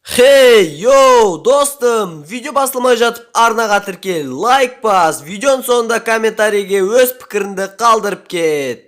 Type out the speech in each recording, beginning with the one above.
Hey yo dostum, video basılmay жатып арнаға тіркел, лайк бас, видеоның sonunda комментарийге өз пікіріңді қалдырып кет.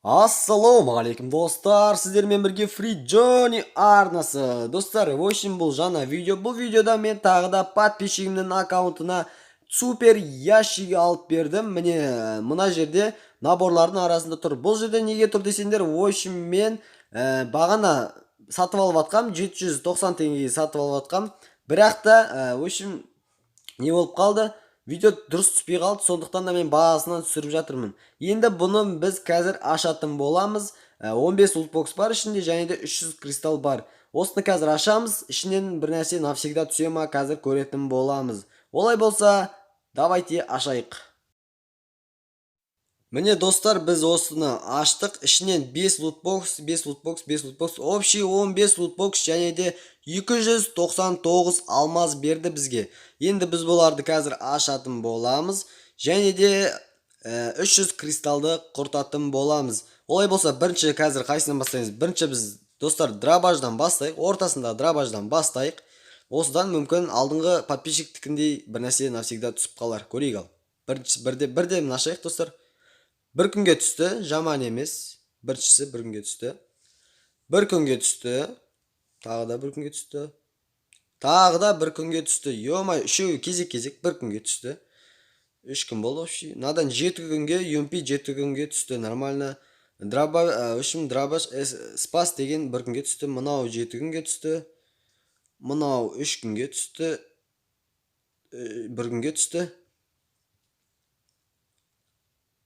Ассалаумағалейкум достар, сіздермен бірге Free Johnny арнасы. Достар, в общем бұл жаңа видео. Бұл видеода мен тағы да подписчигімнің аккаунтына супер ящигі алып бердім. Міне мына жерде наборлардың арасында тұр. Бұл жерде неге тұр десеңдер, в общем мен бағана сатып алып атқам, 790 теңгеге сатып алып атқам. Бірақ та в общем не болып қалды? Видео дұрыс түспей қалды, сондықтан да мен бағасынан түсіріп жатырмын. Енді бұны біз қазір ашатын боламыз. 15 лутбокс бар ішінде, және де 300 кристалл бар. Осыны қазір ашамыз, ішінен бір нәрсе навсегда түсе ма, қазір көретін боламыз. Олай болса, давайте ашайық. Міне достар, біз осыны аштық. Ішінен 5 лутбокс, 5 лутбокс, 5 лутбокс, общий 15 лутбокс және де 299 алмаз берді бізге. Енді біз бұларды қазір ашатын боламыз. Және де 300 кристалды құртатын боламыз. Олай болса, бірінші қазір қайсынан бастаймыз? Бірінші біз достар драбаждан бастайық, ортасында драбаждан бастайық. Осыдан мүмкін алдыңғы подписчиктікіндей бір нәрсе навсегда түсіп қалар. Көрейік ал. Бірде мін ашайық достар. Bir күнге түсті, жаман емес. Біріншісі бір күнге түсті. Bir күнге түсті. Тағы да бір күнге түсті. Тағы да бір күнге түсті. Йомай, үшеуі кезек-кезек бір күнге түсті. 3 күн болды вообще. Надан 7 күнге, UMP 7 күнге түсті. Нормально. Драбаш спас деген бір күнге түсті. Мынау 7 күнге түсті. Мынау 3 күнге түсті. Бір күнге түсті.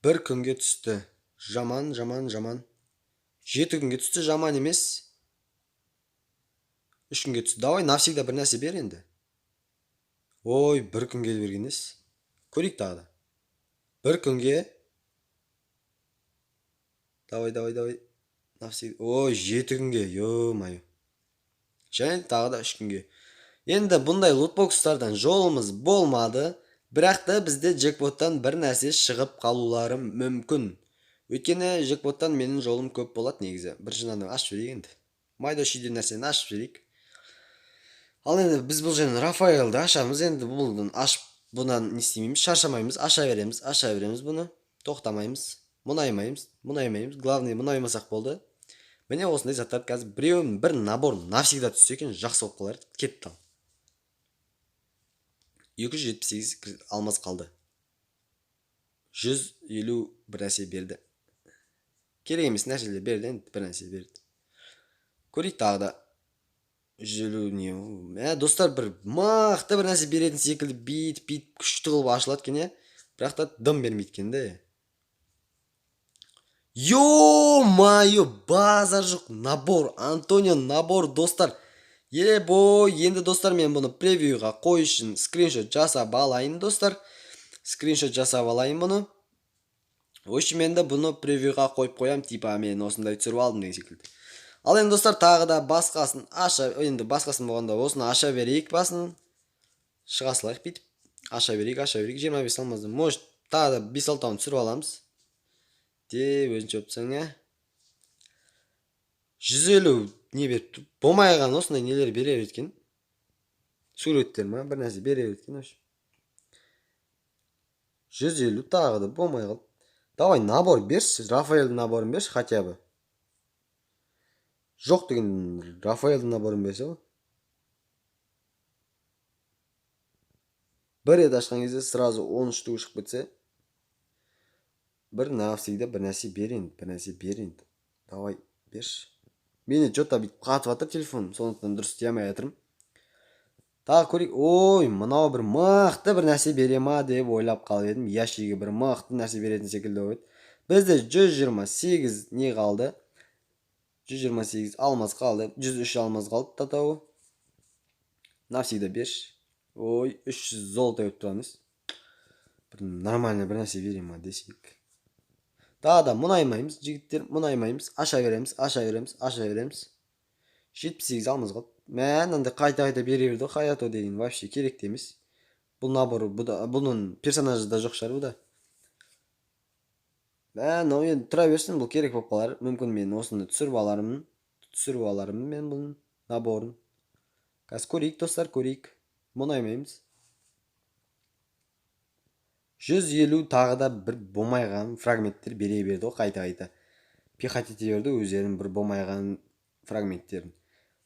Bir күнге түсті. Жаман. 7 күнге түсті, жаман емес. 3 күнге түсті. Давай навсегда бір нәрсе бер енді. Ой, бір күнге бергенес. Көрейік тағы да. Bir күнге. Давай. Навсегда. Ой, 7 күнге. Йо-майо. Және тағы да 3 күнге. Енді бұндай лутбокстардан жолымыз болмады. Бірақ та бізде джекпоттан бір нәрсе шығып қалулары мүмкін. Өйткені джекпоттан менің жолым көп болады негізі. Біріншіден ашып жіберейік енді. Майда шүйде нәрсені ашып жіберейік. Ал енді біз бұл жерден Рафаэлді ашамыз. Енді бұлдан ашып бұнан не істемейміз, шаршамаймыз, аша береміз бұны. Тоқтамаймыз, мұнаймаймыз. Главный мұнаймасақ болды. Міне осындай заттарды қазір біреуін бір набор навсегда түссе екен, жақсы болып қалар. Кетті ал. 278 алмаз қалды. 150 бір нәрсе берді. Керек емес нәрселер берді, бір нәрсе берді. Көрейік тағы да. 150 не? Достар, бір мақты бір нәрсе беретін секілді бейт күшті қылып ашылады екен, бірақ та дым бермейді екен де. Йо-майо, базар жоқ набор, Антонио набор достар. Ебой, енді достар, мен бұны превьюға қой үшін скриншот жасап алайын достар. Скриншот жасап алайын бұны. Өшім енді бұны превьюға қойып қоям, типа мен осындай түсіріп алдым деген секілді. Ал енді достар, тағы да басқасын аша, енді басқасын болғанда осыны аша берейік басын. Шыға салайық бүйтіп. Аша берейік. 25 алмазды. Может, тағы да 5-6 түсіріп аламыз. Де, өзінше өпсің, 150 не беріп, болмайған осындай нелер берер еткен. Суреттер ма, бір нәрсе берер еткен. 150 тағы да болмай қалды. Давай набор берші, Рафаэлдің наборын берші, хотя бы. Жоқ деген Рафаэлдің наборын берші ғой. Бір рет ашқан кезде сразу 10 штук шығып кетсе, бір навсегда бір нәрсе берейін. Давай берші. Мені жота бүйтіп қатып атыр телефоным, сондықтан дұрыс істемей жатырмын. Тағы көрейік. Ой, мынау бір мықты бір нәрсе бере ма деп ойлап қалып едім. Ящиге бір мықты нәрсе беретін секілді ой. Бізде 128 не қалды? 128 алмаз қалды. 103 алмаз қалды татауы. Навсегда берші. Ой, 300 золото өтіп тұрамыз. Бір нормально бір нәрсе бере ма десек. Daha da мұнаймаймыз, жігіттер, мұнаймаймыз. Аша береміз. 78 алмыз қалды. Мән, андай қайта бере берді. Хаято деген вообще керек емес. Бұл набор, бұның персонажы да жоқ шығар бұда. Мынау енді тұра берсін, бұл керек болып қалар. Мүмкін мен осыны түсіріп алармын мен бұның наборын. Қазір көрейік достар, көрейік. Мұнаймаймыз. 150 тағы да бір болмайған фрагменттер бере берді ғой, қайта-қайта. Пихать ете берді өздерінің бір болмайған фрагменттерін.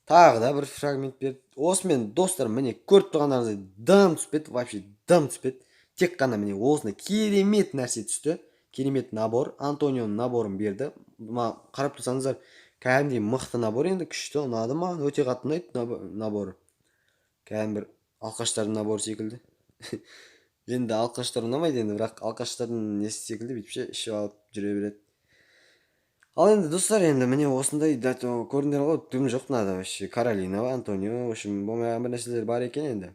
Тағы да бір фрагмент берді. Осымен достар, міне көріп тұрғандарыңыздай дым түспеді, вообще дым түспеді. Тек қана міне осындай керемет нәрсе түсті. Керемет набор, Антонионың наборын берді. Қарап тұрсаңыздар, кәдімгідей мықты набор, енді күшті, ұнады маған, өте қатты ұнайды наборы. Кәдімгі бір алқаштардың наборы секілді. Енді алқаштар ұнамайды енді, бірақ алқаштардың несі секілді бүйтіп ішіп алып жүре береді. Ал енді достар, енді міне осындай көрдіңдер ғой, түбім жоқ мынада вообще. Каролина, Антонио, в общем, болмаған бір нәрселер бар екен енді.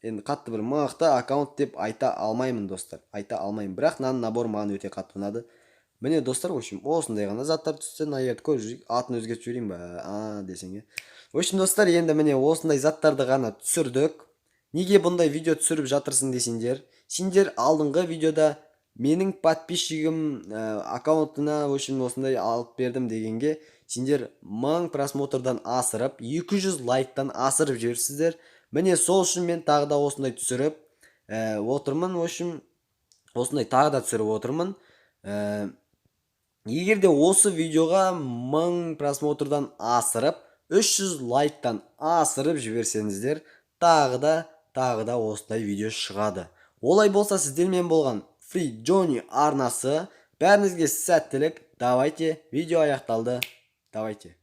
Енді қатты бір мықты аккаунт деп айта алмаймын достар, айта алмаймын, бірақ мынаның наборы маған өте қатты ұнады. Міне достар, в общем, осындай ғана заттар түсті. Мына жерді көріп жүрейік, атын өзгертіп жіберейін ба десең. В общем достар, енді міне осындай заттарды ғана түсірдік. Неге бұндай видео түсіріп жатырсың десеңдер, сендер алдыңғы видеода менің подписчигім аккаунтына в общем осындай алып бердім дегенге сендер 1000 просмотрдан асырып, 200 лайктан асырып жіберсіздер. Міне сол үшін мен тағы да осындай түсіріп отырмын. В общем, осындай тағы да түсіріп отырмын. Егер де осы видеоға 1000 просмотрдан асырып, 300 лайктан асырып жіберсеңіздер, тағы да осындай видео шығады. Олай болса сіздермен болған Free Johnny арнасы. Бәріңізге сәттілік. Давайте, видео аяқталды. Давайте.